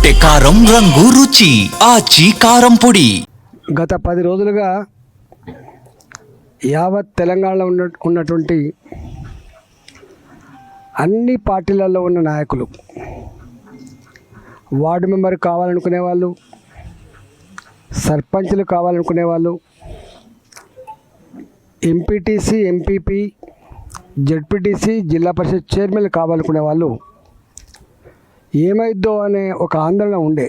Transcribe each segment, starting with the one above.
కొట్టే కారం రంగు రుచి ఆచి కారం పొడి. గత 10 రోజులుగా యావత్ తెలంగాణలో ఉన్నటువంటి అన్ని పార్టీలలో ఉన్న నాయకులు, వార్డు మెంబర్ కావాలనుకునే వాళ్ళు, సర్పంచ్లు కావాలనుకునే వాళ్ళు, ఎంపీటీసీ, ఎంపీపీ, జెడ్పీటీసీ, జిల్లా పరిషత్ చైర్మన్ కావాలనుకునే వాళ్ళు ఏమైద్దో అనే ఒక ఆందోళన ఉండే.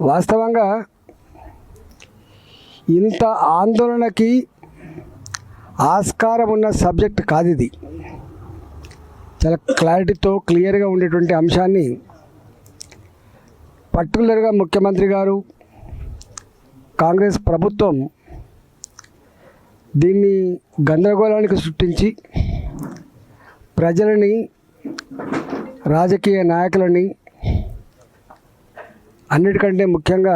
వాస్తవంగా ఇంత ఆందోళనకి ఆస్కారం ఉన్న సబ్జెక్ట్ కాదు ఇది. చాలా క్లారిటీతో క్లియర్గా ఉండేటువంటి అంశాన్ని పర్టికులర్గా ముఖ్యమంత్రి గారు, కాంగ్రెస్ ప్రభుత్వం దీన్ని గందరగోళానికి సృష్టించి ప్రజలని, రాజకీయ నాయకులని, అన్నిటికంటే ముఖ్యంగా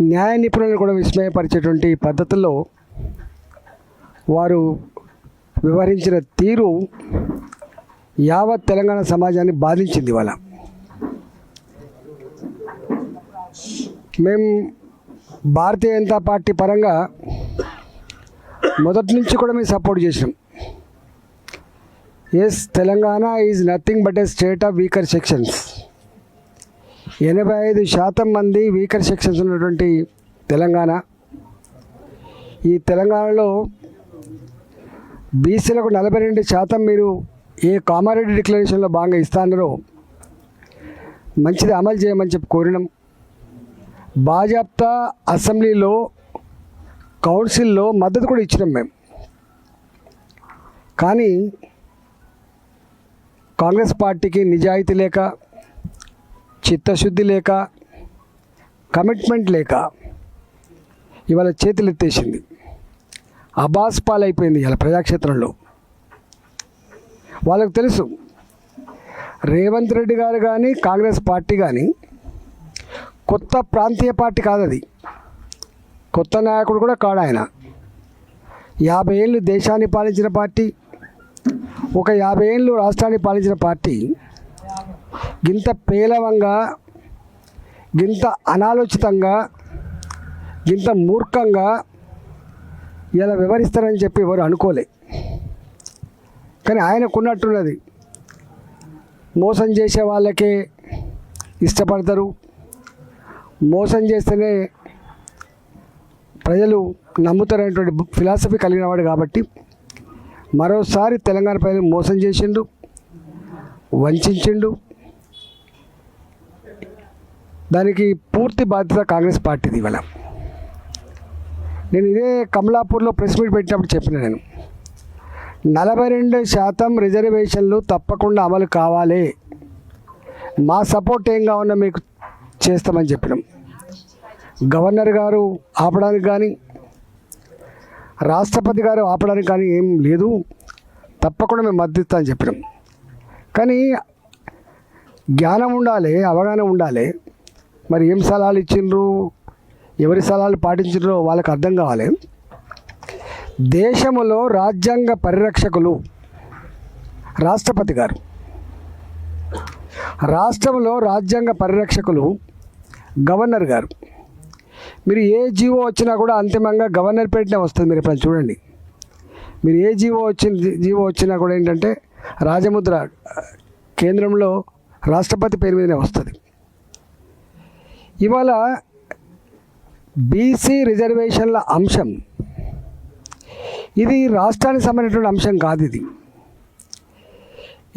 న్యాయ నిపుణులను కూడా విస్మయపరిచేటువంటి పద్ధతుల్లో వారు వ్యవహరించిన తీరు యావత్ తెలంగాణ సమాజాన్ని బాధించింది. ఇవాళ మేము భారతీయ జనతా పార్టీ పరంగా మొదటి నుంచి కూడా మేము సపోర్ట్ చేసినాం. Yes, Telangana is nothing but a state of weaker sections. 85% మంది వీకర్ సెక్షన్స్ ఉన్నటువంటి తెలంగాణ. ఈ తెలంగాణలో బీసీలకు 42% మీరు ఏ కామారెడ్డి డిక్లరేషన్లో భాగంగా ఇస్తారో మంచిది అమలు చేయమని చెప్పి కోరినాం. బాజాప్తా అసెంబ్లీలో, కౌన్సిల్లో మద్దతు కూడా ఇచ్చినాం మేము. కానీ కాంగ్రెస్ పార్టీకి నిజాయితీ లేక, చిత్తశుద్ధి లేక, కమిట్మెంట్ లేక ఇవాళ చేతులు ఎత్తేసింది. అబాస్ పాలైపోయింది ఇవాళ ప్రజాక్షేత్రంలో. వాళ్ళకు తెలుసు, రేవంత్ రెడ్డి గారు కానీ, కాంగ్రెస్ పార్టీ కానీ కొత్త ప్రాంతీయ పార్టీ కాదు. అది కొత్త నాయకుడు కూడా కాడు. ఆయన 50 ఏళ్ళు దేశాన్ని పాలించిన పార్టీ, ఒక 50 ఏళ్ళు రాష్ట్రాన్ని పాలించిన పార్టీ గింత పేలవంగా, గింత అనాలోచితంగా, గింత మూర్ఖంగా ఇలా వివరిస్తారని చెప్పి ఎవరు అనుకోలే. కానీ ఆయనకున్నట్టున్నది, మోసం చేసే వాళ్ళకే ఇష్టపడతారు, మోసం చేస్తేనే ప్రజలు నమ్ముతారనేటువంటి ఫిలాసఫీ కలిగిన వాడు. కాబట్టి మరోసారి తెలంగాణ ప్రజలు మోసం చేసిండు, వంచిండు. దానికి పూర్తి బాధ్యత కాంగ్రెస్ పార్టీది. ఇవాళ నేను ఇదే కమలాపూర్లో ప్రెస్ మీట్ పెట్టినప్పుడు చెప్పిన, నేను 42% రిజర్వేషన్లు తప్పకుండా అమలు కావాలి, మా సపోర్ట్ ఏం కావాలన్నా మీకు చేస్తామని చెప్పినాం. గవర్నర్ గారు ఆపడానికి కానీ, రాష్ట్రపతి గారు ఆపడానికి కానీ ఏం లేదు, తప్పకుండా మేము మద్దతు అని చెప్పినాం. కానీ జ్ఞానం ఉండాలి, అవగాహన ఉండాలి. మరి ఏం సలహాలు ఇచ్చిండ్రు, ఎవరి సలహాలు పాటించిండ్రో వాళ్ళకి అర్థం కావాలి. దేశంలో రాజ్యాంగ పరిరక్షకులు రాష్ట్రపతి గారు, రాష్ట్రంలో రాజ్యాంగ పరిరక్షకులు గవర్నర్ గారు. మీరు ఏ జీవో వచ్చినా కూడా అంతిమంగా గవర్నర్ పేరునే వస్తుంది. మీరు ఎప్పుడైనా చూడండి, మీరు ఏ జీవో వచ్చినా కూడా ఏంటంటే రాజముద్ర కేంద్రంలో రాష్ట్రపతి పేరు మీదనే వస్తుంది. ఇవాళ బీసీ రిజర్వేషన్ల అంశం ఇది రాష్ట్రానికి సంబంధించిన అంశం కాదు.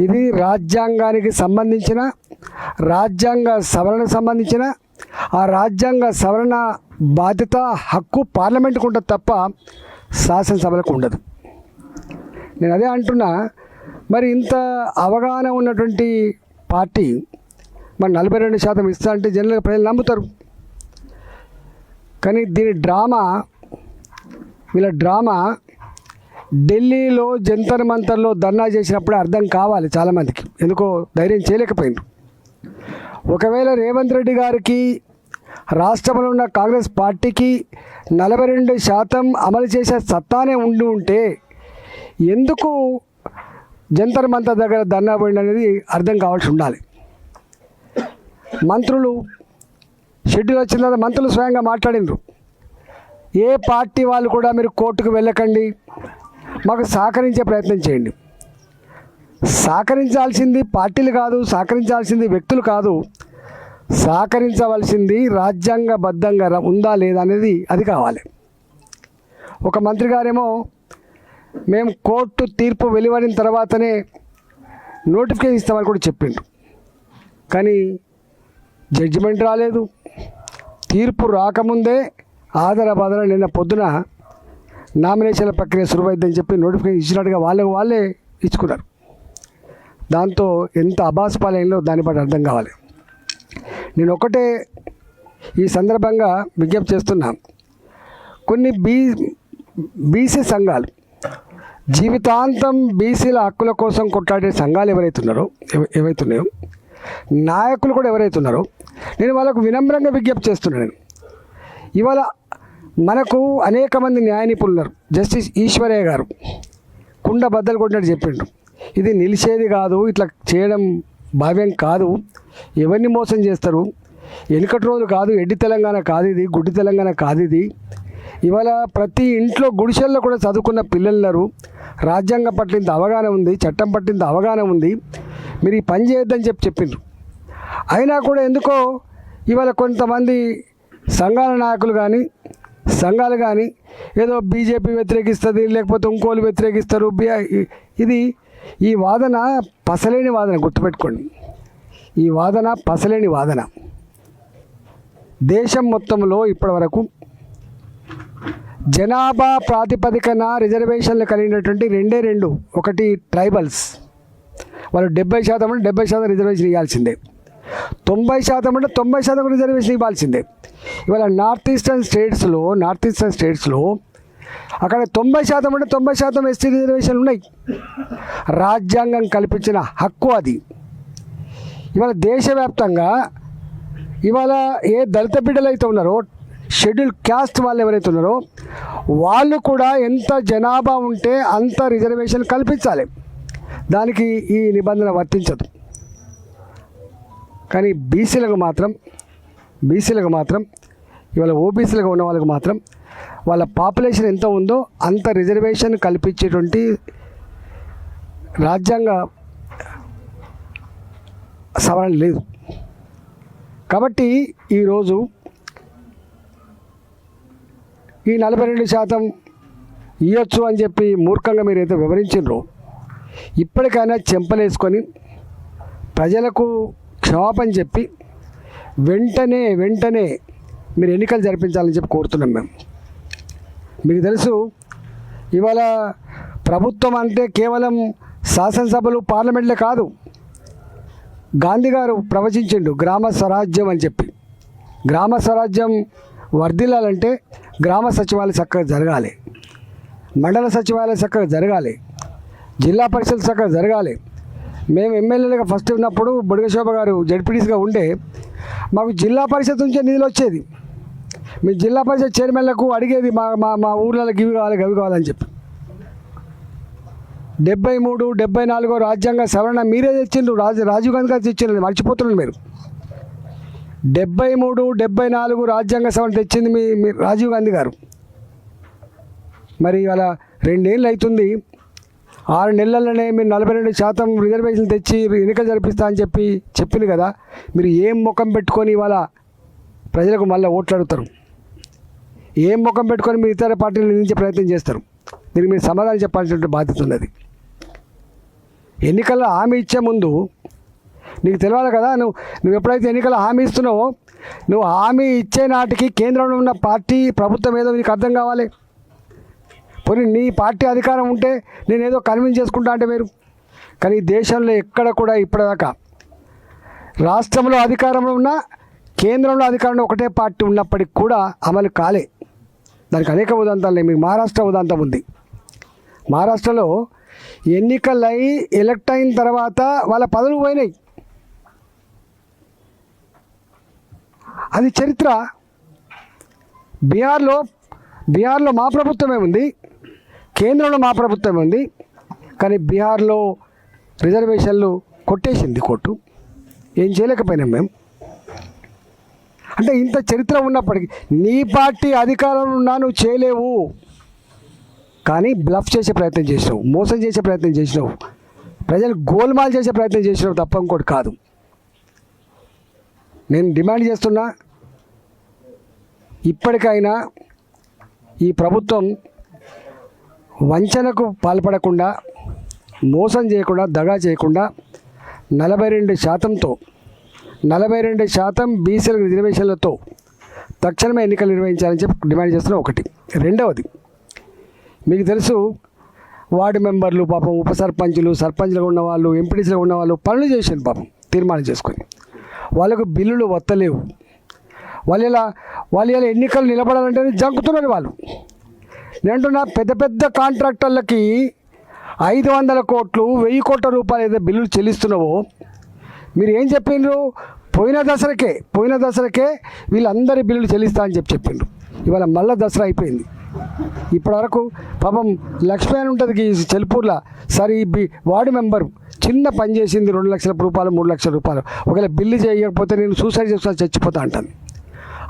ఇది రాజ్యాంగానికి సంబంధించిన, రాజ్యాంగ సవరణకు సంబంధించిన, ఆ రాజ్యాంగ సవరణ బాధ్యత, హక్కు పార్లమెంటుకు ఉంటుంది తప్ప శాసనసభలకు ఉండదు. నేను అదే అంటున్నా. మరి ఇంత అవగాహన ఉన్నటువంటి పార్టీ మరి 42% ఇస్తా అంటే జనరల్గా ప్రజలు నమ్ముతారు. కానీ దీని వీళ్ళ డ్రామా ఢిల్లీలో జంతర్ మంతర్లో ధర్నా చేసినప్పుడే అర్థం కావాలి చాలామందికి. ఎందుకో ధైర్యం చేయలేకపోయింది. ఒకవేళ రేవంత్ రెడ్డి గారికి, రాష్ట్రంలో ఉన్న కాంగ్రెస్ పార్టీకి 42% అమలు చేసే సత్తానే ఉండి ఉంటే ఎందుకు జంతర్ మంతర్ దగ్గర ధర్నా పోయింది అనేది అర్థం కావాల్సి ఉండాలి. మంత్రులు షెడ్యూల్ వచ్చిన తర్వాత మంత్రులు స్వయంగా మాట్లాడినారు. ఏ పార్టీ వాళ్ళు కూడా మీరు కోర్టుకు వెళ్ళకండి, మాకు సహకరించే ప్రయత్నం చేయండి. సహకరించాల్సింది పార్టీలు కాదు, సహకరించాల్సింది వ్యక్తులు కాదు, సహకరించవలసింది రాజ్యాంగబద్ధంగా ఉందా లేదా అనేది అది కావాలి. ఒక మంత్రి గారేమో మేము కోర్టు తీర్పు వెలువడిన తర్వాతనే నోటిఫికేషన్ ఇస్తామని కూడా చెప్పిండు. కానీ జడ్జిమెంట్ రాలేదు, తీర్పు రాకముందే ఆధారబాధన నిన్న పొద్దున నామినేషన్ల ప్రక్రియ సురువైద్దని చెప్పి నోటిఫికేషన్ ఇచ్చినట్టుగా వాళ్ళే ఇచ్చుకున్నారు. దాంతో ఎంత అబాస్పాలైందో దాన్ని బట్టి అర్థం కావాలి. నేను ఒకటే ఈ సందర్భంగా విజ్ఞప్తి చేస్తున్నా, కొన్ని బీసీ సంఘాలు జీవితాంతం బీసీల హక్కుల కోసం కొట్లాడే సంఘాలు ఏవైతున్నాయో నాయకులు కూడా ఎవరైతున్నారో నేను వాళ్ళకు వినమ్రంగా విజ్ఞప్తి చేస్తున్నాను. ఇవాళ మనకు అనేక మంది న్యాయ నిపుణులు ఉన్నారు. జస్టిస్ ఈశ్వరయ్య గారు కుండ బద్దలు కొట్టినట్టు చెప్పిండు, ఇది నిలిచేది కాదు, ఇట్లా చేయడం భావ్యం కాదు, ఎవరిని మోసం చేస్తారు, వెనుకటి రోజు కాదు, ఎడ్డి తెలంగాణ కాదు ఇది, గుడ్డి తెలంగాణ కాదు ఇది. ఇవాళ ప్రతి ఇంట్లో గుడిసెల్లో కూడా చదువుకున్న పిల్లలున్నారు, రాజ్యాంగం పట్ల ఇంత అవగాహన ఉంది, చట్టం పట్ల ఇంత అవగాహన ఉంది, మీరు ఈ పని చేయొద్దని చెప్పిండ్రు. అయినా కూడా ఎందుకో ఇవాళ కొంతమంది సంఘాల నాయకులు కానీ సంఘాలు కానీ ఏదో బీజేపీ వ్యతిరేకిస్తుంది, లేకపోతే ఇంకోళ్ళు వ్యతిరేకిస్తారు. ఈ వాదన పసలేని వాదన, గుర్తుపెట్టుకోండి. ఈ వాదన పసలేని వాదన. దేశం మొత్తంలో ఇప్పటి వరకు జనాభా ప్రాతిపదికన రిజర్వేషన్లు కలిగినటువంటి రెండు, ఒకటి ట్రైబల్స్, వాళ్ళు 70% అంటే 70% రిజర్వేషన్ ఇవ్వాల్సిందే, 90% అంటే 90% రిజర్వేషన్ ఇవ్వాల్సిందే. ఇవాళ నార్త్ ఈస్టర్న్ స్టేట్స్లో అక్కడ 90% అంటే 90% ఎస్టీ రిజర్వేషన్లు ఉన్నాయి. రాజ్యాంగం కల్పించిన హక్కు అది. ఇవాళ దేశవ్యాప్తంగా ఇవాళ ఏ దళిత బిడ్డలు అయితే ఉన్నారో, షెడ్యూల్ క్యాస్ట్ వాళ్ళు ఎవరైతే ఉన్నారో వాళ్ళు కూడా ఎంత జనాభా ఉంటే అంత రిజర్వేషన్ కల్పించాలి. దానికి ఈ నిబంధన వర్తించదు. కానీ బీసీలకు మాత్రం ఇవాళ ఓబీసీలుగా ఉన్న వాళ్ళకు మాత్రం వాళ్ళ పాపులేషన్ ఎంత ఉందో అంత రిజర్వేషన్ కల్పించేటువంటి రాజ్యాంగ సవరణ లేదు. కాబట్టి ఈరోజు ఈ 42% ఇవ్వచ్చు అని చెప్పి మూర్ఖంగా మీరైతే వివరించారో, ఇప్పటికైనా చెంపలేసుకొని ప్రజలకు క్షమాపణ చెప్పి వెంటనే మీరు ఎన్నికలు జరిపించాలని చెప్పి కోరుతున్నాం మేము. మీకు తెలుసు, ఇవాళ ప్రభుత్వం అంటే కేవలం శాసనసభలు పార్లమెంట్లే కాదు. గాంధీ గారు ప్రవచించిండు గ్రామ స్వరాజ్యం అని చెప్పి. గ్రామ స్వరాజ్యం వర్ధిల్లాలంటే గ్రామ సచివాలయం చక్కగా జరగాలి, మండల సచివాలయం చక్కగా జరగాలి, జిల్లా పరిషత్ చక్కగా జరగాలి. మేము ఎమ్మెల్యేలుగా ఫస్ట్ ఉన్నప్పుడు బొడిగశోభ గారు జడ్పీటీసీగా ఉండే మాకు జిల్లా పరిషత్ నుంచే నిధులు వచ్చేది. మీ జిల్లా పరిషత్ చైర్మన్లకు అడిగేది మా ఊర్లలో ఇవి కావాలని చెప్పి. 73, 74 రాజ్యాంగ సవరణ మీరే తెచ్చిండ్రు, రాజీవ్ గాంధీ గారు తెచ్చిండ్రు, మర్చిపోతున్నారు మీరు. 73, 74 రాజ్యాంగ సవరణ తెచ్చింది మీ రాజీవ్ గాంధీ గారు. మరి అలా 2 ఏళ్ళు అవుతుంది, 6 నెలలనే మీరు 42% రిజర్వేషన్లు తెచ్చి ఎన్నికలు జరిపిస్తా అని చెప్పింది కదా. మీరు ఏం ముఖం పెట్టుకొని ఇవాళ ప్రజలకు మళ్ళీ ఓట్లు అడుగుతారు? ఏం ముఖం పెట్టుకొని మీరు ఇతర పార్టీలు నిందించే ప్రయత్నం చేస్తారు? దీనికి మీరు సమాధానం చెప్పాల్సిన బాధ్యత ఉన్నది. ఎన్నికల్లో హామీ ఇచ్చే ముందు నీకు తెలియాలి కదా. నువ్వు ఎప్పుడైతే ఎన్నికల్లో హామీ ఇస్తున్నావో, నువ్వు హామీ ఇచ్చే నాటికి కేంద్రంలో ఉన్న పార్టీ ప్రభుత్వం ఏదో నీకు అర్థం కావాలి. పోనీ నీ పార్టీ అధికారం ఉంటే నేనేదో కన్విన్స్ చేసుకుంటా అంటే వేరు. కానీ దేశంలో ఎక్కడ కూడా ఇప్పటిదాకా రాష్ట్రంలో అధికారంలో ఉన్న కేంద్రంలో అధికారంలో ఒకటే పార్టీ ఉన్నప్పటికి కూడా అమలు కాలే. దానికి అనేక ఉదాంతాలు. మీకు మహారాష్ట్ర ఉదాంతం ఉంది. మహారాష్ట్రలో ఎన్నికలై ఎలక్ట్ అయిన తర్వాత వాళ్ళ పదవులు పోయినాయి. అది చరిత్ర. బీహార్లో మా ప్రభుత్వమే ఉంది, కేంద్రంలో మా ప్రభుత్వమే ఉంది. కానీ బీహార్లో రిజర్వేషన్లు కొట్టేసింది కోర్టు. ఏం చేయలేకపోయినాం మేము. అంటే ఇంత చరిత్ర ఉన్నప్పటికీ నీ పార్టీ అధికారంలో ఉన్నా నువ్వు చేయలేవు, కానీ బ్లఫ్ చేసే ప్రయత్నం చేసినావు, మోసం చేసే ప్రయత్నం చేసినావు, ప్రజలు గోల్మాల్ చేసే ప్రయత్నం చేసినావు తప్ప ఇంకోటి కాదు. నేను డిమాండ్ చేస్తున్నా, ఇప్పటికైనా ఈ ప్రభుత్వం వంచనకు పాల్పడకుండా, మోసం చేయకుండా, దగా చేయకుండా 42% బీసీల రిజర్వేషన్లతో తక్షణమే ఎన్నికలు నిర్వహించాలని చెప్పి డిమాండ్ చేస్తున్నా. ఒకటి. రెండవది, మీకు తెలుసు వార్డు మెంబర్లు పాపం, ఉప సర్పంచులు, సర్పంచ్లుగా ఉన్నవాళ్ళు, ఎంపీటీసీలుగా ఉన్నవాళ్ళు పనులు చేసారు పాపం, తీర్మానం చేసుకొని వాళ్ళకు బిల్లులు వత్తలేవు. వాళ్ళు ఇలా ఎన్నికలు నిలబడాలంటే జంకుతున్నారు వాళ్ళు. నేను అంటున్నా, పెద్ద పెద్ద కాంట్రాక్టర్లకి 500 కోట్లు 1000 కోట్ల రూపాయలు ఏదైతే బిల్లులు చెల్లిస్తున్నావో మీరు ఏం చెప్పిండ్రు? పోయిన దసరాకే వీళ్ళందరి బిల్లులు చెల్లిస్తా అని చెప్పిండ్రు. ఇవాళ మళ్ళీ దసరా అయిపోయింది. ఇప్పటివరకు పాపం లక్ష్మీ అని ఉంటుంది ఈ చెల్పూర్లో, సరే ఈ వార్డు మెంబర్ చిన్న పని చేసింది 2 లక్షల రూపాయలు 3 లక్షల రూపాయలు, ఒకవేళ బిల్లు చేయకపోతే నేను సూసైడ్ చేసుకొని చచ్చిపోతా అంటాను.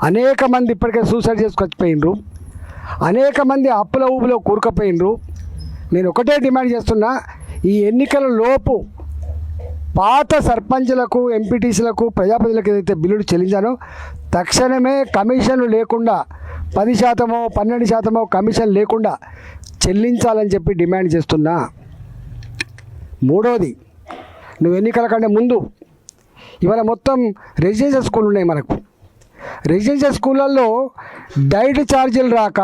అనేక మంది ఇప్పటికే సూసైడ్ చేసుకొచ్చిపోయినరు, అనేక మంది అప్పుల ఊబులో కూరుకుపోయినరు. నేను ఒకటే డిమాండ్ చేస్తున్నా, ఈ ఎన్నికల లోపు పాత సర్పంచ్లకు, ఎంపీటీసీలకు, ప్రజాప్రతినిధులకు ఏదైతే బిల్లులు చెల్లించానో తక్షణమే కమిషన్లు లేకుండా 10%, 12% కమిషన్ లేకుండా చెల్లించాలని చెప్పి డిమాండ్ చేస్తున్నా. మూడోది, నువ్వు ఎన్నికల కంటే ముందు ఇవాళ మొత్తం రెసిడెన్షియల్ స్కూల్ ఉన్నాయి మనకు. రెసిడెన్షియల్ స్కూళ్ళల్లో డైట్ ఛార్జీలు రాక,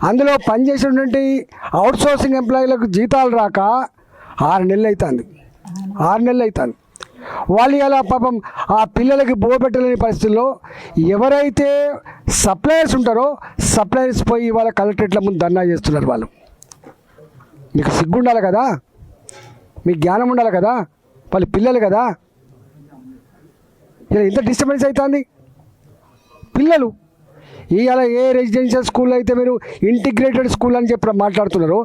అందులో పనిచేసినటువంటి అవుట్సోర్సింగ్ ఎంప్లాయీలకు జీతాలు రాక 6 నెలలు అవుతుంది. వాళ్ళు ఇలా పాపం ఆ పిల్లలకి బోబెట్టలేని పరిస్థితుల్లో ఎవరైతే సప్లయర్స్ ఉంటారో సప్లయర్స్ పోయి ఇవాళ కలెక్టరేట్ల ముందు ధర్నా చేస్తున్నారు. వాళ్ళు, మీకు సిగ్గు ఉండాలి కదా, మీకు జ్ఞానం ఉండాలి కదా, వాళ్ళు పిల్లలు కదా. ఇలా ఇంత డిస్టర్బెన్స్ అవుతుంది. పిల్లలు ఇవాళ ఏ రెసిడెన్షియల్ స్కూల్ అయితే మీరు ఇంటిగ్రేటెడ్ స్కూల్ అని చెప్పి మాట్లాడుతున్నారో,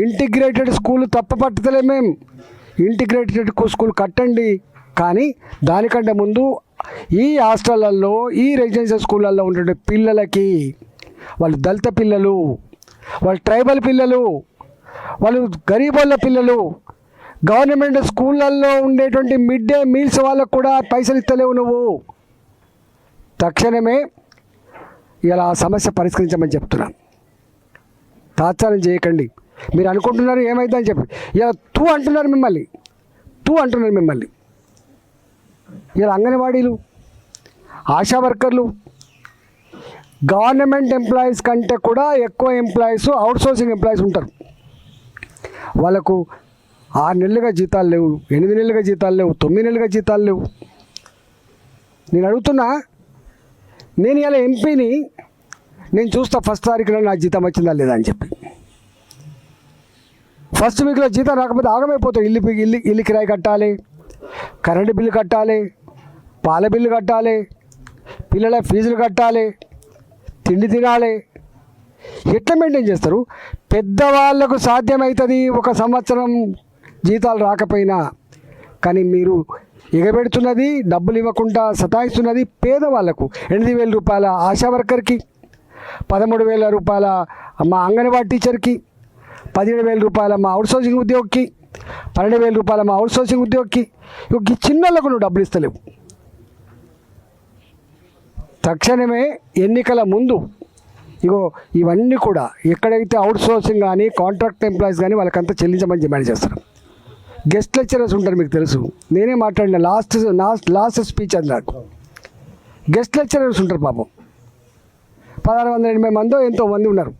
ఇంటిగ్రేటెడ్ స్కూల్ తప్పపట్టలే మేము. ఇంటిగ్రేటెడ్ స్కూల్ కట్టండి, కానీ దానికంటే ముందు ఈ హాస్టళ్ళల్లో, ఈ రెసిడెన్షియల్ స్కూళ్ళల్లో ఉండే పిల్లలకి, వాళ్ళు దళిత పిల్లలు, వాళ్ళు ట్రైబల్ పిల్లలు, వాళ్ళు గరీబోళ్ళ పిల్లలు, గవర్నమెంట్ స్కూళ్ళల్లో ఉండేటువంటి మిడ్ డే మీల్స్ వాళ్ళకు కూడా పైసలు ఇస్తలేవు నువ్వు. తక్షణమే ఇలా ఆ సమస్య పరిష్కరించమని చెప్తున్నాను. తాత్సారం చేయకండి. మీరు అనుకుంటున్నారు ఏమైందని చెప్పి ఇలా అంటున్నారు మిమ్మల్ని. ఇలా అంగన్వాడీలు, ఆశా వర్కర్లు, గవర్నమెంట్ ఎంప్లాయీస్ కంటే కూడా ఎక్కువ ఎంప్లాయీస్ అవుట్సోర్సింగ్ ఎంప్లాయీస్ ఉంటారు. వాళ్ళకు 6 నెలలుగా జీతాలు లేవు, 8 నెలలుగా జీతాలు లేవు, 9 నెలలుగా జీతాలు లేవు. నేను అడుగుతున్నా, నేను ఇలా ఎంపీని, నేను చూస్తా ఫస్ట్ తారీఖున నా జీతం వచ్చిందా లేదా అని చెప్పి. ఫస్ట్ వీక్లో జీతం రాకపోతే ఆగమైపోతాయి. ఇల్లు కిరాయి కట్టాలి, కరెంటు బిల్లు కట్టాలి, పాల బిల్లు కట్టాలి, పిల్లల ఫీజులు కట్టాలి, తిండి తినాలి. ఎట్లా మెయింటైన్ చేస్తారు? పెద్దవాళ్లకు సాధ్యమవుతుంది 1 సంవత్సరం జీతాలు రాకపోయినా, కానీ మీరు ఎగబెడుతున్నది, డబ్బులు ఇవ్వకుండా సతాయిస్తున్నది పేదవాళ్లకు. 8,000 రూపాయల ఆశా వర్కర్కి, 13,000 రూపాయల మా అంగన్వాడీ టీచర్కి, 17,000 రూపాయల మా అవుట్సోర్సింగ్ ఉద్యోగికి, 12,000 రూపాయల మా అవుట్సోర్సింగ్ ఉద్యోగికి. ఈ చిన్నలకు నువ్వు డబ్బులు ఇస్తలేవు. తక్షణమే ఎన్నికల ముందు ఇవన్నీ కూడా ఎక్కడైతే అవుట్సోర్సింగ్ కానీ, కాంట్రాక్ట్ ఎంప్లాయీస్ కానీ వాళ్ళకంతా చెల్లించమని డిమాండ్ చేస్తారు. గెస్ట్ లెక్చరర్స్ ఉంటారు, మీకు తెలుసు, నేనే మాట్లాడిన లాస్ట్ స్పీచ్ అది నాకు. గెస్ట్ లెక్చరర్స్ ఉంటారు పాపం, 1680 మందో ఎంతో మంది ఉన్నారు.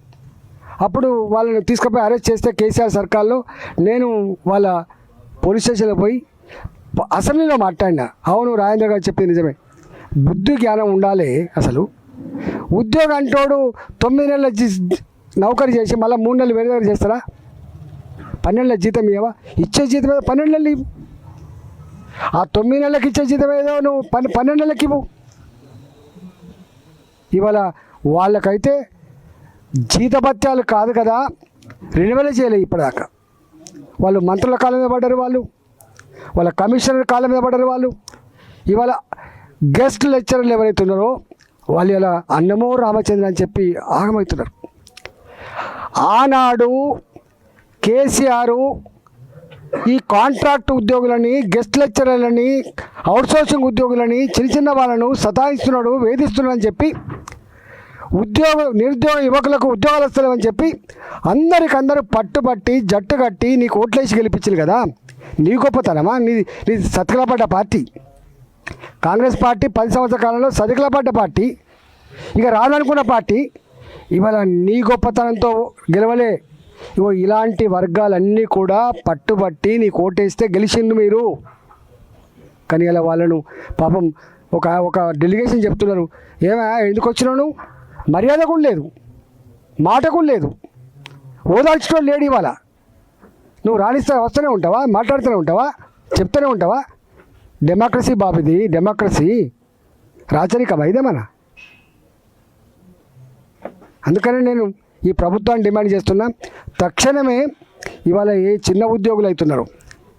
అప్పుడు వాళ్ళని తీసుకుపోయి అరెస్ట్ చేస్తే కేసీఆర్ సర్కార్లో నేను వాళ్ళ పోలీస్ స్టేషన్లో పోయి అసెంబ్లీలో మాట్లాడినా. అవును, రాజేంద్ర గారు చెప్పింది నిజమే, బుద్ధి జ్ఞానం ఉండాలి. అసలు ఉద్యోగం అంటోడు 9 నెలల నౌకరీ చేసి మళ్ళీ 3 నెలలు వేరే దగ్గర చేస్తారా? 12 నెలల జీతం ఇవ్వవా? ఇచ్చే జీతం ఏదో 12 నెలలు ఇవ్వు. ఆ 9 నెలలకు ఇచ్చే జీతం ఏదో నువ్వు 12 నెలలకి ఇవ్వు. ఇవాళ వాళ్ళకైతే జీతభత్యాలు కాదు కదా, రెన్యువల్ చేయలేదు ఇప్పటిదాకా. వాళ్ళు మంత్రుల కాలంలో పడ్డారు, వాళ్ళు వాళ్ళ కమిషనర్ కాళ్ళ మీద పడ్డారు వాళ్ళు. ఇవాళ గెస్ట్ లెక్చరర్లు ఎవరైతే ఉన్నారో వాళ్ళు ఇలా అన్నమో రామచంద్ర అని చెప్పి ఆగమవుతున్నారు. ఆనాడు కేసీఆర్ ఈ కాంట్రాక్ట్ ఉద్యోగులని, గెస్ట్ లెక్చరర్లని, అవుట్సోర్సింగ్ ఉద్యోగులని, చిన్న చిన్న వాళ్ళను సతాయిస్తున్నాడు, వేధిస్తున్నాడు అని చెప్పి నిరుద్యోగ యువకులకు ఉద్యోగాలు వస్తలేవని చెప్పి అందరికందరూ పట్టుబట్టి జట్టు కట్టి నీకు ఓట్లేసి గెలిపించింది కదా. నీ గొప్పతనమా? నీ సతకలపడ్డ పార్టీ కాంగ్రెస్ పార్టీ 10 సంవత్సరాల కాలంలో సతకలపడ్డ పార్టీ, ఇక రాదనుకున్న పార్టీ ఇవాళ నీ గొప్పతనంతో గెలవలే. ఇగో ఇలాంటి వర్గాలన్నీ కూడా పట్టుబట్టి నీకు ఓటేస్తే గెలిచింది మీరు. కానీ ఇలా వాళ్ళను పాపం ఒక డెలిగేషన్ చెప్తున్నారు, ఎందుకు వచ్చినావు? మర్యాద కూడా లేదు, మాట కూడా లేదు, ఓదార్చడం లేడు. ఇవాళ నువ్వు రాణిస్తా వస్తూనే ఉంటావా, మాట్లాడుతూనే ఉంటావా, చెప్తూనే ఉంటావా? డెమోక్రసీ బాబుది, డెమోక్రసీ రాచరికం ఇదేమన్నా. అందుకని నేను ఈ ప్రభుత్వాన్ని డిమాండ్ చేస్తున్నా, తక్షణమే ఇవాళ ఏ చిన్న ఉద్యోగులు అవుతున్నారు,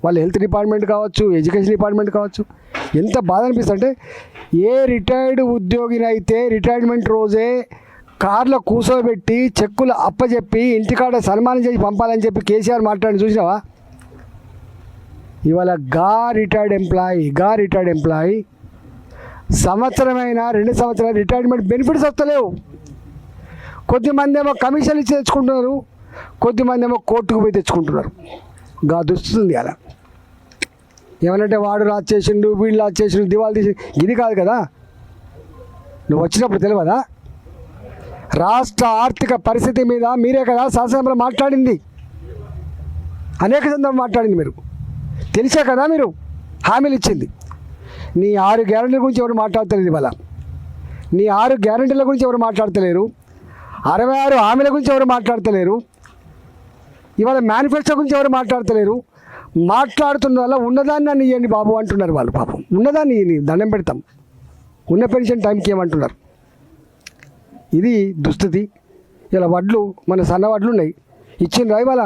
వాళ్ళు హెల్త్ డిపార్ట్మెంట్ కావచ్చు, ఎడ్యుకేషన్ డిపార్ట్మెంట్ కావచ్చు, ఎంత బాధ అనిపిస్తుంది అంటే, ఏ రిటైర్డ్ ఉద్యోగినైతే రిటైర్మెంట్ రోజే కార్లో కూర్చోబెట్టి చెక్కులు అప్పచెప్పి ఇంటికాడ సన్మానం చేసి పంపాలని చెప్పి కేసీఆర్ మాట్లాడి చూసినావా? ఇవాళ రిటైర్డ్ ఎంప్లాయీ సంవత్సరమైనా 2 సంవత్సరాలు రిటైర్మెంట్ బెనిఫిట్స్ వస్తలేవు. కొద్దిమంది ఏమో కమిషన్ ఇచ్చి తెచ్చుకుంటున్నారు, కొద్దిమంది ఏమో కోర్టుకు పోయి తెచ్చుకుంటున్నారు. దుస్తుంది అలా. ఏమనంటే వాడు రాజు చేసిండు, వీళ్ళు రాజు చేసిండు, దివాళి తీసి, ఇది కాదు కదా. నువ్వు వచ్చినప్పుడు తెలియదా? రాష్ట్ర ఆర్థిక పరిస్థితి మీద మీరే కదా శాసనసభలో మాట్లాడింది, అనేక సందర్భం మాట్లాడింది. మీరు తెలిసే కదా మీరు హామీలు ఇచ్చింది. నీ 6 గ్యారెంటీల గురించి ఎవరు మాట్లాడతలేదు. ఇవాళ నీ 6 గ్యారెంటీల గురించి ఎవరు మాట్లాడతలేరు, 66 హామీల గురించి ఎవరు మాట్లాడతలేరు, ఇవాళ మేనిఫెస్టో గురించి ఎవరు మాట్లాడతలేరు. మాట్లాడుతున్న వల్ల ఉన్నదాన్ని నన్ను ఇవ్వండి బాబు అంటున్నారు వాళ్ళు. పాపం ఉన్నదాన్ని దండం పెడతాం, ఉన్న పెన్షన్ టైంకి ఏమంటున్నారు. ఇది దుస్థితి. ఇలా వడ్లు, మన సన్న వడ్లు ఉన్నాయి, ఇచ్చిండ్రా ఇవాళ?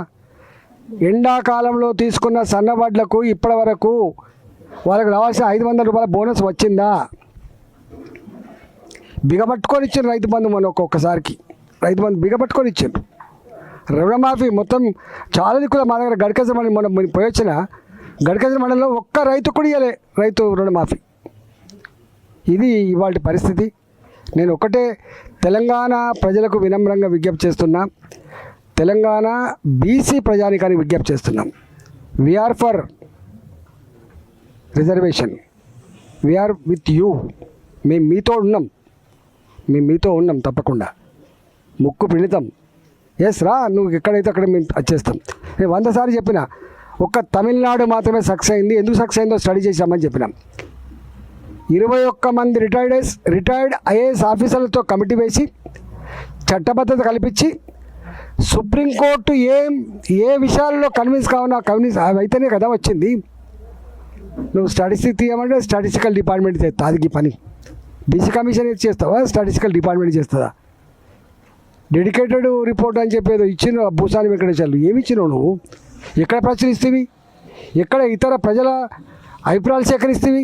ఎండాకాలంలో తీసుకున్న సన్న వడ్లకు ఇప్పటి వరకు వాళ్ళకి రావాల్సిన 500 రూపాయల బోనస్ వచ్చిందా? బిగపట్టుకొని ఇచ్చిండ్రు రైతు బంధు. మన ఒక్కొక్కసారికి రైతు బంధు బిగపట్టుకొని ఇచ్చిండ్రు. రుణమాఫీ మొత్తం చాలా దిక్కుల మా దగ్గర గడకజ మండలి మనం పోయి వచ్చిన గడకజ మండలిలో ఒక్క రైతు కూడా ఇవ్వలే రైతు రుణమాఫీ. ఇది ఇవాళ పరిస్థితి. నేను ఒకటే తెలంగాణ ప్రజలకు వినమ్రంగా విజ్ఞప్తి చేస్తున్నా, తెలంగాణ బీసీ ప్రజానికానికి విజ్ఞప్తి చేస్తున్నాం. We are for reservation, we are with you. మేము మీతో ఉన్నాం తప్పకుండా. ముక్కు పిండితాం. ఎస్ రా, నువ్వు ఎక్కడైతే అక్కడ మేము వచ్చేస్తాం. నేను 100 సార్లు చెప్పిన, ఒక్క తమిళనాడు మాత్రమే సక్సెస్ అయింది. ఎందుకు సక్సెస్ అయిందో స్టడీ చేసామని చెప్పినాం. 21 మంది రిటైర్డ్ ఐఏఎస్ ఆఫీసర్లతో కమిటీ వేసి చట్టబద్ధత కల్పించి సుప్రీంకోర్టు ఏ విషయాల్లో కన్విన్స్ కావునా కన్విన్స్ అయితేనే కదా వచ్చింది. నువ్వు స్టాటిస్టిక్ తీయమంటే స్టాటిస్టికల్ డిపార్ట్మెంట్ చేస్తా, అది పని. బీసీ కమిషన్ చేస్తావా, స్టాటిస్టికల్ డిపార్ట్మెంట్ చేస్తుందా? డెడికేటెడ్ రిపోర్ట్ అని చెప్పేదో ఇచ్చిన భూసాని వెంకటేశ్వర్లు ఏమి ఇచ్చినావు నువ్వు? ఎక్కడ ప్రచురిస్తేవి? ఎక్కడ ఇతర ప్రజల అభిప్రాయాలు సేకరిస్తేవి?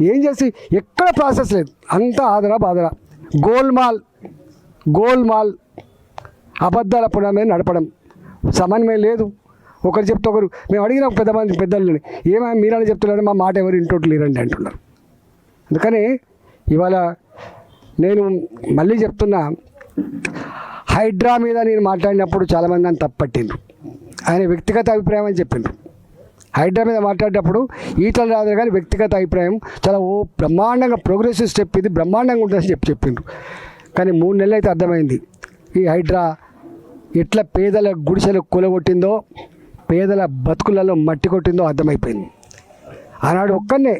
ఏం చేసి? ఎక్కడ ప్రాసెస్ లేదు, అంతా ఆదరా బాదరా. గోల్మాల్ అబద్ధాల పునమే నడపడం, సమన్వయం లేదు. ఒకరు చెప్తే ఒకరు. మేము అడిగిన పెద్దలని ఏమైనా మీరని చెప్తున్నారు, మా మాట ఎవరు ఇంటోట్లు లేరండి అంటున్నారు. అందుకని ఇవాళ నేను మళ్ళీ చెప్తున్నా, హైడ్రా మీద నేను మాట్లాడినప్పుడు చాలామంది నన్ను తప్పట్టిండ్రు. ఆయన వ్యక్తిగత అభిప్రాయం అని చెప్పిండ్రు. హైడ్రా మీద మాట్లాడేటప్పుడు ఈటల రాజు గారి వ్యక్తిగత అభిప్రాయం చాలా బ్రహ్మాండంగా ప్రోగ్రెసివ్ స్టెప్, ఇది బ్రహ్మాండంగా ఉంటుందని చెప్పిండ్రు. కానీ 3 నెలలు అయితే అర్థమైంది ఈ హైడ్రా ఎట్లా పేదల గుడిసెలు కూలగొట్టిందో, పేదల బతుకులలో మట్టి కొట్టిందో అర్థమైపోయింది. ఆనాడు ఒక్కనే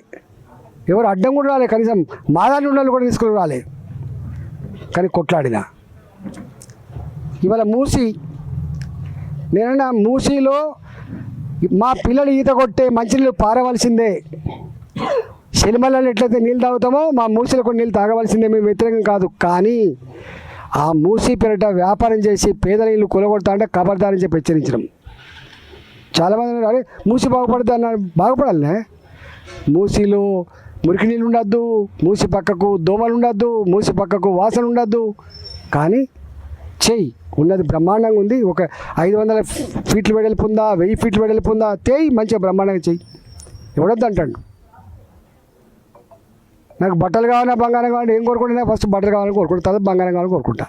ఎవరు అడ్డం కూడా రాలే, కనీసం మాదాన్ని ఉండాలి కూడా తీసుకుని రాలే. కానీ కొట్లాడినా. ఇవాళ నేనన్నా మూసీలో మా పిల్లలు ఈత కొట్టే మంచినీళ్ళు పారవలసిందే. శనిమలలో ఎట్లయితే నీళ్ళు తాగుతామో మా మూసీలో కొన్ని నీళ్ళు తాగవలసిందే. మేము వ్యతిరేకం కాదు. కానీ ఆ మూసీ పేరిట వ్యాపారం చేసి పేదల ఇల్లు కొలగొడతా అంటే ఖబర్దారని చెప్పి హెచ్చరించడం. చాలామంది అన్నారు, అరే మూసి బాగుపడుతుంది అన్నారు. బాగుపడాలనే. మూసిలో మురికి నీళ్ళు ఉండద్దు, మూసి పక్కకు దోమలు ఉండద్దు, మూసి పక్కకు వాసన ఉండద్దు. కానీ చెయ్యి ఉన్నది బ్రహ్మాండంగా ఉంది. ఒక 500 ఫీట్లు వెడల్పు ఉందా, 1000 ఫీట్లు వెడల్పు ఉందా, తేయి మంచిగా బ్రహ్మాండంగా చెయ్యి. ఎవడొద్దు అంటాడు. నాకు బట్టలు కావాలన్నా బంగారం కావాలని ఏం కోరుకుంటున్నా, ఫస్ట్ బట్టలు కావాలని కోరుకుంటా, తర్వాత బంగారం కావాలని కోరుకుంటా.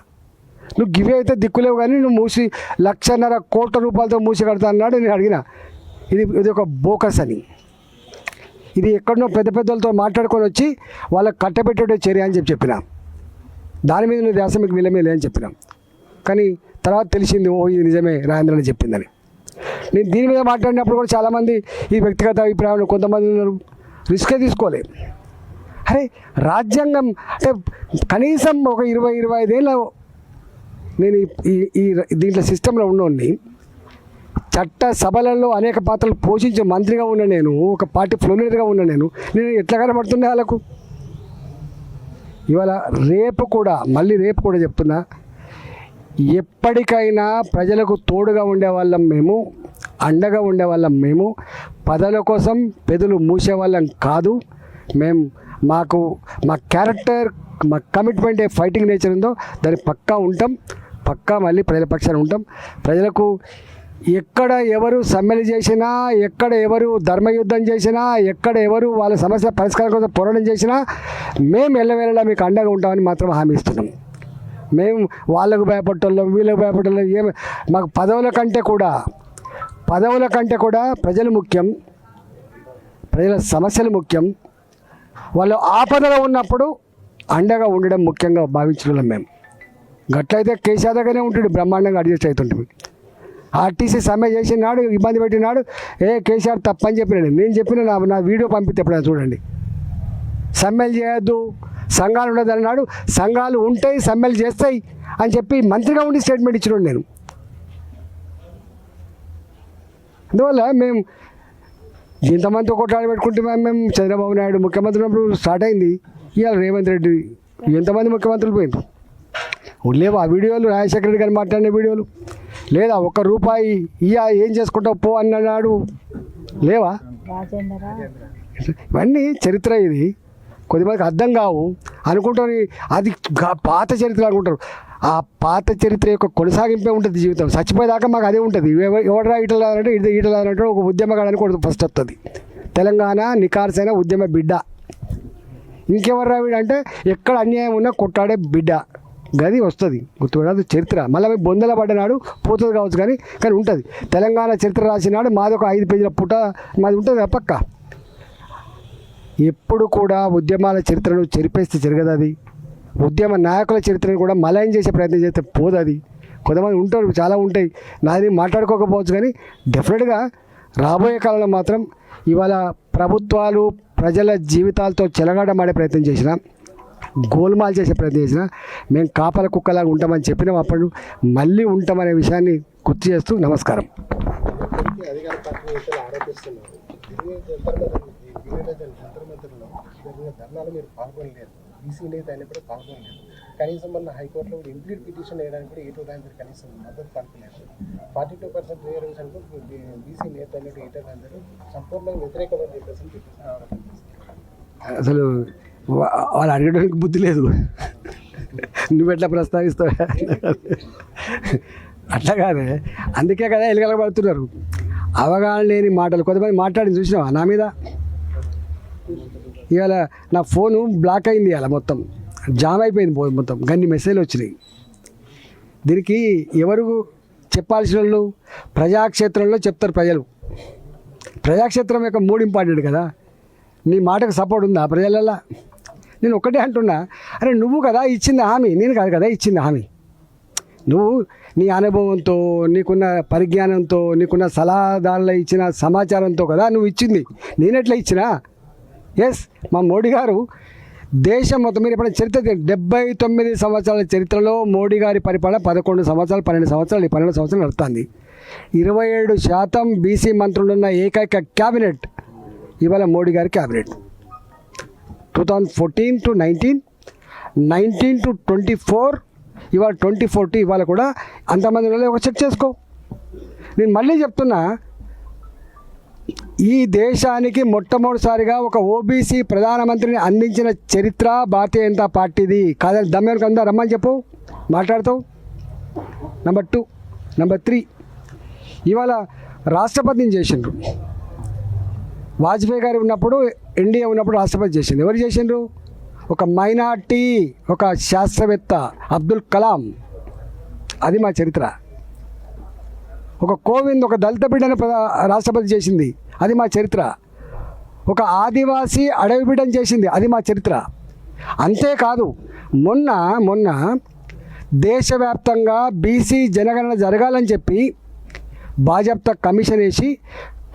నువ్వు గివే అయితే దిక్కులేవు, కానీ నువ్వు మూసి 1,50,000 కోట్ల రూపాయలతో మూసి కడతా అన్నాడు. నేను అడిగిన, ఇది ఒక బోకస్ అని. ఇది ఎక్కడనో పెద్ద పెద్దలతో మాట్లాడుకొని వచ్చి వాళ్ళకి కట్టబెట్టే చర్య అని చెప్పిన. దాని మీద నువ్వు ధ్యాస మీకు వీళ్ళమే అని చెప్పినాం. కానీ తర్వాత తెలిసింది, ఓ ఇది నిజమే రాజేంద్ర అని చెప్పిందని. నేను దీని మీద మాట్లాడినప్పుడు కూడా చాలామంది ఈ వ్యక్తిగత అభిప్రాయాలు కొంతమంది ఉన్నారు, రిస్కే తీసుకోలే. అరే రాజ్యాంగం అంటే కనీసం ఒక 20-25 ఏళ్ళ నేను ఈ దీంట్లో సిస్టంలో ఉన్నోడిని, చట్ట సభలలో అనేక పాత్రలు పోషించే మంత్రిగా ఉన్న నేను, ఒక పార్టీ ఫ్లోలీడర్గా ఉన్న నేను ఎట్లా కనబడుతున్నా వాళ్ళకు. ఇవాళ రేపు కూడా చెప్తున్నా, ఎప్పటికైనా ప్రజలకు తోడుగా ఉండేవాళ్ళం మేము, అండగా ఉండేవాళ్ళం మేము. పదవుల కోసం పెదవులు మూసేవాళ్ళం కాదు మేము. మా క్యారెక్టర్, మా కమిట్మెంట్ ఏ ఫైటింగ్ నేచర్ ఉందో దానికి పక్కా ఉంటాం, పక్కా మళ్ళీ ప్రజల పక్షాన ఉంటాం. ప్రజలకు ఎక్కడ ఎవరు సమ్మెలు చేసినా, ఎక్కడ ఎవరు ధర్మయుద్ధం చేసినా, ఎక్కడ ఎవరు వాళ్ళ సమస్యల పరిష్కారం కోసం పోరాటం చేసినా మేము ఎల్లవేళలా మీకు అండగా ఉంటామని మాత్రం హామీ ఇస్తున్నాం. మేము వాళ్ళకు భయపడటం, వీళ్ళకు భయపడటం ఏమి మాకు పదవుల కంటే కూడా ప్రజలు ముఖ్యం, ప్రజల సమస్యలు ముఖ్యం. వాళ్ళు ఆపదలో ఉన్నప్పుడు అండగా ఉండడం ముఖ్యంగా భావించడం మేము. గట్లయితే కేసీఆర్ దగ్గరనే ఉంటుంది, బ్రహ్మాండంగా అడ్జస్ట్ అవుతుంటుంది. ఆర్టీసీ సమ్మె చేసినాడు, ఇబ్బంది పెట్టినాడు, కేసీఆర్ తప్పని చెప్పినాడు. నేను చెప్పిన నా వీడియో పంపితే ఎప్పుడైనా చూడండి. సమ్మెలు చేయొద్దు, సంఘాలు ఉండదు అన్నాడు. సంఘాలు ఉంటాయి, సమ్మెలు చేస్తాయి అని చెప్పి మంత్రిగా ఉండి స్టేట్మెంట్ ఇచ్చినాడు నేను. అందువల్ల మేము ఇంతమందితో కొట్లాడి పెట్టుకుంటే మేము చంద్రబాబు నాయుడు ముఖ్యమంత్రి ఉన్నప్పుడు స్టార్ట్ అయింది. ఇవాళ రేవంత్ రెడ్డి, ఎంతమంది ముఖ్యమంత్రులు పోయింది లేవా? ఆ వీడియోలు రాజశేఖర రెడ్డి గారు మాట్లాడిన వీడియోలు లేదా? ₹1 ఏం చేసుకుంటావు పో అన్నాడు లేవా? ఇవన్నీ చరిత్ర. ఇది కొద్దిమందికి అర్థం కావు అనుకుంటారు, అది పాత చరిత్ర అనుకుంటారు. ఆ పాత చరిత్ర యొక్క కొనసాగింపే ఉంటుంది జీవితం. చచ్చిపోయేదాకా మాకు అదే ఉంటుంది. ఎవడరా ఇట్లా అంటే ఇట్లా అంటే ఒక ఉద్యమగాడని కూడా ఫస్ట్ వస్తుంది. తెలంగాణ నికార్సైన ఉద్యమ బిడ్డ. ఇంకెవర్రా వీడంటే ఎక్కడ అన్యాయం ఉన్నా కొట్టాడే బిడ్డ, గది వస్తుంది గుర్తుపడదు చరిత్ర. మళ్ళీ బొందల పడ్డనాడు పోతుంది కావచ్చు, కానీ ఉంటుంది. తెలంగాణ చరిత్ర రాసినాడు మాది ఒక 5 పేజీల పుట మాది ఉంటుంది పక్క. ఎప్పుడు కూడా ఉద్యమాల చరిత్రను చెరిపేస్తే జరగదు. అది ఉద్యమ నాయకుల చరిత్రను కూడా మలయం చేసే ప్రయత్నం చేస్తే పోదు. అది కొంతమంది ఉంటారు, చాలా ఉంటాయి, నాది మాట్లాడుకోకపోవచ్చు. కానీ డెఫినెట్గా రాబోయే కాలంలో మాత్రం ఇవాళ ప్రభుత్వాలు ప్రజల జీవితాలతో చెలగాటమాడే ప్రయత్నం చేసినా, గోల్మాల్ చేసే ప్రయత్నం చేసినా మేము కాపల కుక్కలాగా ఉంటామని చెప్పినాం. అప్పుడు మళ్ళీ ఉంటామనే విషయాన్ని గుర్తు చేస్తూ నమస్కారం. కనీసం మన హైకోర్టులో కూడా ఇంప్లీట్ పిటిషన్ వేయడానికి కూడా ఈటల రాజేందర్ కనీసం మద్దతు పలకలేదు. 42% రిజర్వేషన్కు బీసీ నేత అన్నట్టు ఈటల రాజేందర్ సంపూర్ణంగా వ్యతిరేకమని చెప్పేసి అసలు వాళ్ళు అడగడానికి బుద్ధి లేదు. నువ్వెట్లా ప్రస్తావిస్తావు అట్లా కాదే. అందుకే కదా ఎలుగల పడుతున్నారు. అవగాహన లేని మాటలు కొంతమంది మాట్లాడి చూసినావా నా మీద? ఇవాళ నా ఫోను బ్లాక్ అయింది, ఇవాళ మొత్తం జామ్ అయిపోయింది, మొత్తం గన్ని మెసేజ్లు వచ్చినాయి. దీనికి ఎవరు చెప్పాల్సిన వాళ్ళు? ప్రజాక్షేత్రంలో చెప్తారు ప్రజలు. ప్రజాక్షేత్రం యొక్క 3 ఇంపార్టెంట్ కదా. నీ మాటకు సపోర్ట్ ఉందా ప్రజలల్లో? నేను ఒక్కటే అంటున్నా, అరే నువ్వు కదా ఇచ్చింది హామీ, నేను కాదు కదా ఇచ్చింది హామీ. నువ్వు నీ అనుభవంతో, నీకున్న పరిజ్ఞానంతో, నీకున్న సలహాదారులు ఇచ్చిన సమాచారంతో కదా నువ్వు ఇచ్చింది. నేనెట్లా ఇచ్చినా? ఎస్, మా మోడీ గారు దేశం మొత్తం మీద ఇప్పుడు చరిత్ర 79 సంవత్సరాల చరిత్రలో మోడీ గారి పరిపాలన 11 సంవత్సరాలు 12 సంవత్సరాలు 12 సంవత్సరాలు నడుస్తుంది. 27% బీసీ మంత్రులున్న ఏకైక క్యాబినెట్ ఇవాళ మోడీ గారి క్యాబినెట్. 2014 to 19, 19 to 24, ఇవాళ 24 ఇవాళ కూడా అంతమంది ఒక చెక్ చేసుకో. నేను మళ్ళీ చెప్తున్నా, ఈ దేశానికి మొట్టమొదటిసారిగా ఒక ఓబీసీ ప్రధానమంత్రిని అందించిన చరిత్ర భారతీయ జనతా పార్టీది. కాదని దమ్మెవరికి అందా రమ్మని చెప్పు, మాట్లాడతావు. నెంబర్ 2. నెంబర్ 3, ఇవాళ రాష్ట్రపతిని చేసిండ్రు. వాజ్పేయి గారు ఉన్నప్పుడు, ఎన్డీఏ ఉన్నప్పుడు రాష్ట్రపతి చేసింది. ఎవరు చేసిండ్రు? ఒక మైనార్టీ, ఒక శాస్త్రవేత్త అబ్దుల్ కలాం. అది మా చరిత్ర. ఒక కోవింద్, ఒక దళిత బిడ్డను రాష్ట్రపతి చేసింది. అది మా చరిత్ర. ఒక ఆదివాసీ అడవి బిడ్డను చేసింది. అది మా చరిత్ర. అంతేకాదు, మొన్న దేశవ్యాప్తంగా బీసీ జనగణన జరగాలని చెప్పి భాజపా కమిషన్ వేసి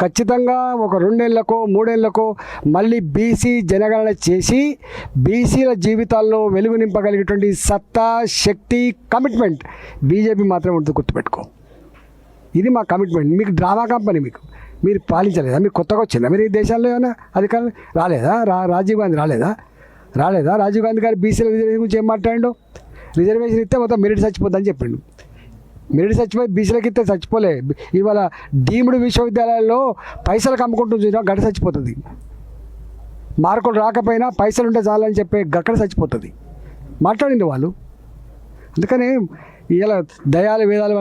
ఖచ్చితంగా ఒక 2 ఏళ్లకో 3 ఏళ్లకో మళ్ళీ బీసీ జనగణన చేసి బీసీల జీవితాల్లో వెలుగు నింపగలిగేటువంటి సత్తా, శక్తి, కమిట్మెంట్ బీజేపీ మాత్రం ఉంటుంది, గుర్తుపెట్టుకో. ఇది మా కమిట్మెంట్. మీకు డ్రామా కంపెనీ, మీరు పాలించలేదా? మీకు కొత్తగా వచ్చిందా? మీరు ఈ దేశాల్లో ఏమైనా అధికారులు రాలేదా? రాజీవ్ గాంధీ రాలేదా? రాజీవ్ గాంధీ గారు బీసీల రిజర్వేషన్ గురించి ఏం మాట్లాడిండు? రిజర్వేషన్ ఇస్తే మొత్తం మెరిట్ చచ్చిపోద్దని చెప్పిండు. మెరిట్ చచ్చిపోయి బీసీలకి ఇస్తే చచ్చిపోలే. ఇవాళ డీమ్డ్ విశ్వవిద్యాలయాల్లో పైసలకు అమ్ముకుంటుంది, గడ్డ చచ్చిపోతుంది. మార్కులు రాకపోయినా పైసలు ఉంటే చాలని చెప్పే గక్కడ చచ్చిపోతుంది. మాట్లాడింది వాళ్ళు. అందుకనే ఇలా దయాలు వేదాలు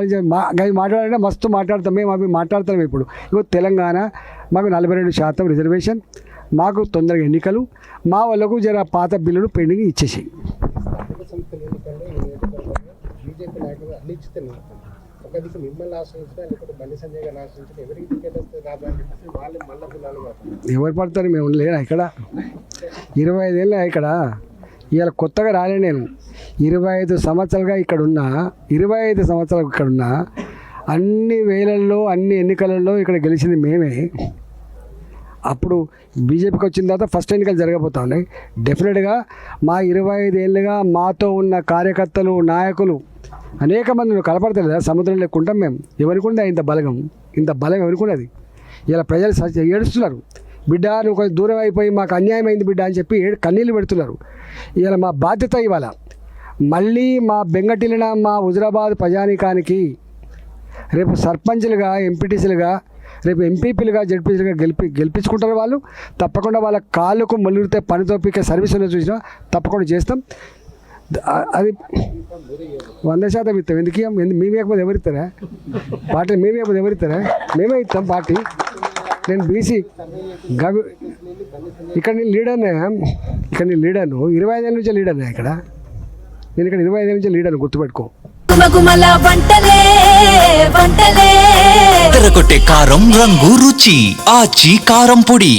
అవి మాట్లాడాలంటే మస్తు మాట్లాడతాం. మేము అవి మాట్లాడతాం. ఇప్పుడు తెలంగాణ మాకు 42% రిజర్వేషన్, మాకు తొందరగా ఎన్నికలు, మా వాళ్ళకు జర పాత బిల్లులు పెండింగ్ ఇచ్చేసి. బీజేపీ నాయకులు అనిశ్చితం ఒక దిక్కు మిమ్మల్ని ఆశ్రయించడం, లేకపోతే బండి సంజయ్ గారిని ఆశ్రయించడం, ఎవరికి టికెట్ వస్తే రాదని చెప్పేసి వాళ్ళు మళ్ళీ పిల్లలు కాదు. ఎవరు పడతారు? మేము లేనా ఇక్కడ 25 ఏళ్ళే ఇక్కడ. ఇవాళ కొత్తగా రాలే నేను. 25 సంవత్సరాలుగా ఇక్కడున్నా, 25 సంవత్సరాలు ఇక్కడున్నా, అన్ని వేలల్లో అన్ని ఎన్నికలలో ఇక్కడ గెలిచింది మేమే. అప్పుడు బీజేపీకి వచ్చిన తర్వాత ఫస్ట్ ఎన్నికలు జరగబోతా ఉన్నాయి. డెఫినెట్గా మా 25 ఏళ్ళుగా మాతో ఉన్న కార్యకర్తలు, నాయకులు అనేక మంది కలపడతలేదా? సముద్రం లేకుంటాం మేము. ఎవరికి ఉండే ఇంత బలం ఎవరికి ఉన్నది? ఇలా ప్రజలు ఏడుస్తున్నారు. బిడ్డ నువ్వు కొంచెం దూరం అయిపోయి మాకు అన్యాయం అయింది బిడ్డ అని చెప్పి కన్నీళ్ళు పెడుతున్నారు. ఇలా మా బాధ్యత ఇవాళ మళ్ళీ మా బెంగటిలిన మా హుజురాబాద్ ప్రజానీకానికి రేపు సర్పంచ్లుగా, ఎంపీటీసీలుగా, రేపు ఎంపీపీలుగా, జడ్పీసీలుగా గెలిపించుకుంటారు వాళ్ళు. తప్పకుండా వాళ్ళ కాళ్ళకు మొలిగితే పనితో పీకే సర్వీసులో చూసినా తప్పకుండా చేస్తాం. అది 100% ఇస్తాం. ఎందుకు మేము ఇవ్వకపోతే ఎవరిస్తారా? పార్టీ మేము ఇవ్వకపోతే ఎవరిస్తారా? మేమే ఇస్తాం పార్టీ. నేను బీసీ ఇక్కడ నేను లీడర్నే. 25 ఏళ్ళ నుంచే లీడర్నే ఇక్కడ. నేను ఇక్కడ 25 ఏళ్ళ నుంచే లీడర్ని, గుర్తుపెట్టుకో. తెరకొట్టే కారం రంగు రుచి ఆచి కారం పొడి.